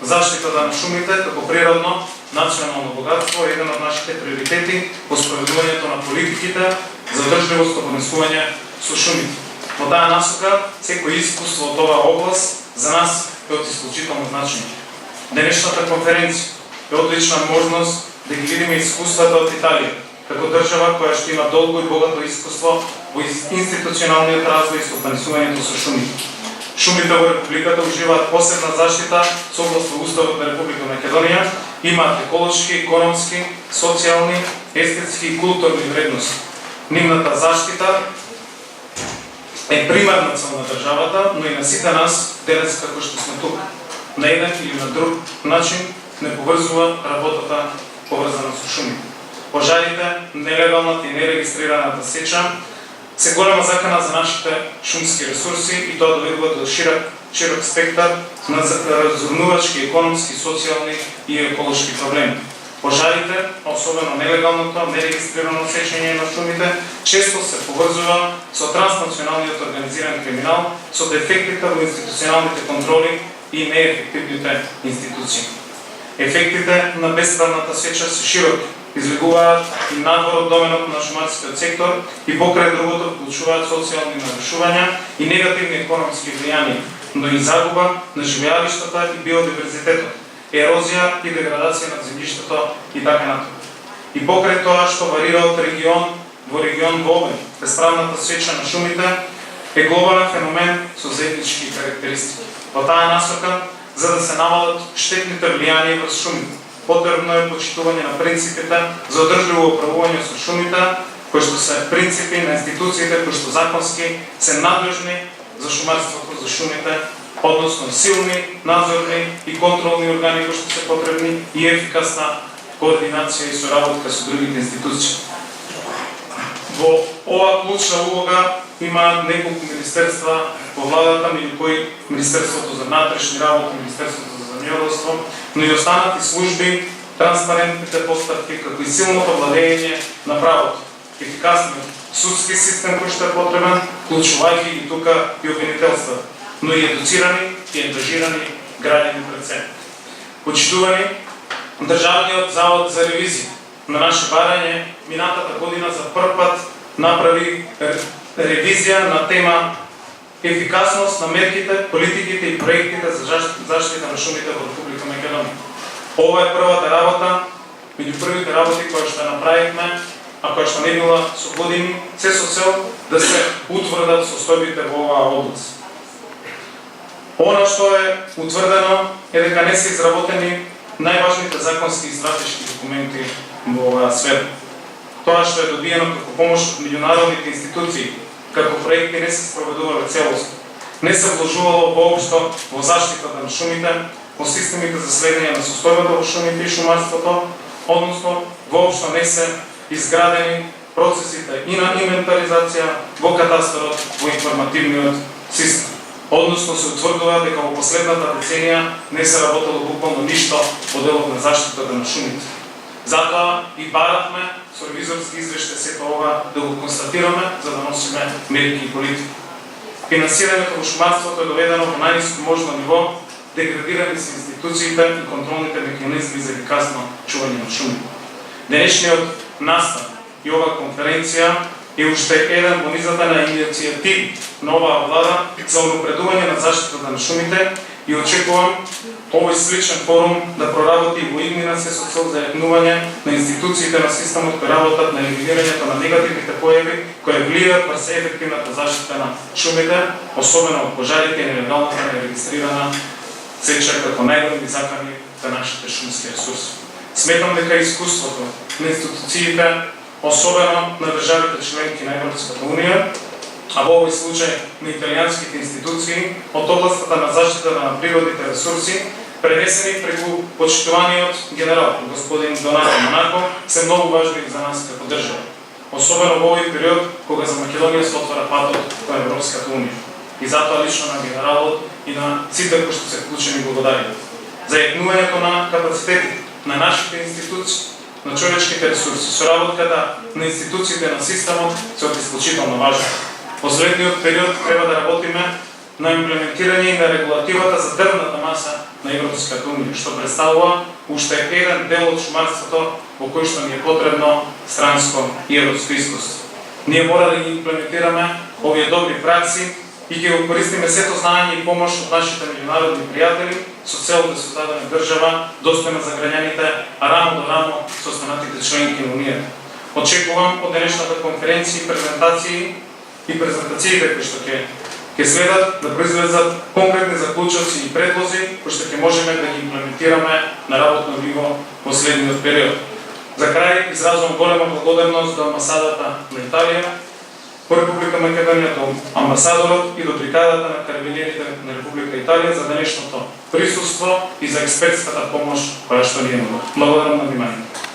Заштитата на шумите како природно национално богатство е еден од нашите приоритети во спроведувањето на политиките за одржливо стопанисување со шумите. Во таа насока, секој искуство од оваа област за нас е од исклучително значење. Денешната конференција е одлична можност да ги видиме искуствата од Италија, како држава која што има долго и богато искуство во институционалниот развој и стопанисувањето со шумите. Шумите во Републиката уживаат посебна заштита согласно Уставот на Република Македонија, имаат еколошки, економски, социјални, естетски и културни вредности. Нивната заштита е примарна цел на државата, но и на сите нас денес како што сме тук. На еден или на друг начин не поврзува работата поврзана со шумите. Пожарите, нелегалната и нерегистрираната сеча се голема закана за нашите шумски ресурси и тоа доведува до широк спектар на разурнувачки, економски, социјални и еколошки проблеми. Пожарите, особено нелегалното, нерегистрирано сечење на шумите, често се поврзува со транснационалниот организиран криминал, со дефектите во институционалните контроли и неефективните институции. Ефектите на бесправната сеча се широки, излегуваат и надвор од доменот на шумарскиот сектор и покрај другото вклучуваат социјални нарушувања и негативни економски влијанија, но и загуба на живеалиштата и биодиверзитетот, ерозија и деградација на земјиштето и така натаму. И покрај тоа што варира од регион во регион во обем, бесправната сеча на шумите е глобален феномен со заеднички карактеристики. Во таа насока, за да се намалат штетните влијанија врз шумите, потребно е почитување на принципите за одржливо управување со шумите, кои што се принципи на институциите кои што законски се надлежни за шумарството, за шумите, односно силни, надзорни и контролни органи кои што се потребни и ефикасна координација и соработка со другите институции. Во оваа клучна улога има неколку министерства во владата, меѓу кои Министерството за внатрешни работи, Министерството за земјоделство, но и останати служби, транспарентните постапки, како и силното владење на правото, ефикасниот судски систем кој што е потребен, вклучувајќи и тука и обвинителства, но и едуцирани и ангажирани граѓани пред себе. Почитувани, Државниот завод за ревизија на наше барање минатата година за прв пат направи ревизија на тема ефикасност на мерките, политиките и проектите за заштита на шумите во Република Македонија. Ова е првата работа, меѓу првите работи кои што направивме, а која што не била со години, се со цел да се утврдат состојбите во оваа област. Она што е утврдено е дека не се изработени најважните законски и стратешки документи во оваа сфера. Тоа што е добиено како помош од меѓународните институции, како проекти не се спроведувале целосно, не се вложувало воопшто во заштитата на шумите, во системите за следење на состојбата во шумите и шумарството, односно воопшто не се изградени процесите и на инвентаризација во катастарот, во информативниот систем. Односно се утврдува дека во последната деценија не се работело буквално ништо во делот на заштитата на шумите. Затоа и баравме со ревизорски извештај сето ова да го констатираме, за да носиме мерки и политики. Финансирањето во шумарството е доведено во најниско можно ниво, деградирани се институциите и контролните механизми за ефикасно чување на шумите. Денешниот настан и оваа конференција е уште еден во низата на иницијативи на оваа влада за унапредување на заштитата на шумите и очекувам овој сличен форум да проработи во иднина се со цел за јакнување на институциите на системот кои работат на елиминирањето на негативните појави кои влијаат врз ефективната заштита на шумите, особено од пожарите и нелегалната нерегистрирана сеча како најголеми закани за нашите шумски ресурси. Сметам дека искуството на институциите, особено на државите членки на Европската унија, а во овој случај на италијанските институции од областта на заштитата на природните ресурси, пренесени преку почитуваниот генерал господин Донато Монако, се многу важни за нас како држава. Особено во овој период кога за Македонија се отвара патот во Европската унија. И затоа лично на генералот и на сите кои што се вклучени благодарим. За јакнувањето на капацитетите на нашите институции, на човечките ресурси, соработката на институциите на системот се од исклучително важно. Во следниот период треба да работиме на имплементирање и на регулативата за дрвната маса на Европската унија, што представува уште еден дел од шумарството во кој што ни е потребно странско и европско искуство. Ние мора да ги имплементираме овие добри пракси и ќе го користиме сето знаење и помош од нашите меѓународни пријатели со цел да создадеме држава достојна за граѓаните, а рамо до рамо со останатите членки на Унијата. Очекувам од денешната конференција и презентациите кои што ќе следат да произлезат конкретни заклучоци и предлози кои што ќе можеме да ги имплементираме на работно ниво во следниот период. За крај изразувам голема благодарност до амбасадата на Италија во Република Македонија, до амбасадорот и до бригадата на карабинерите на Република Италија за денешното присуство и за експертската помош која што ни е. Благодарам на вниманието.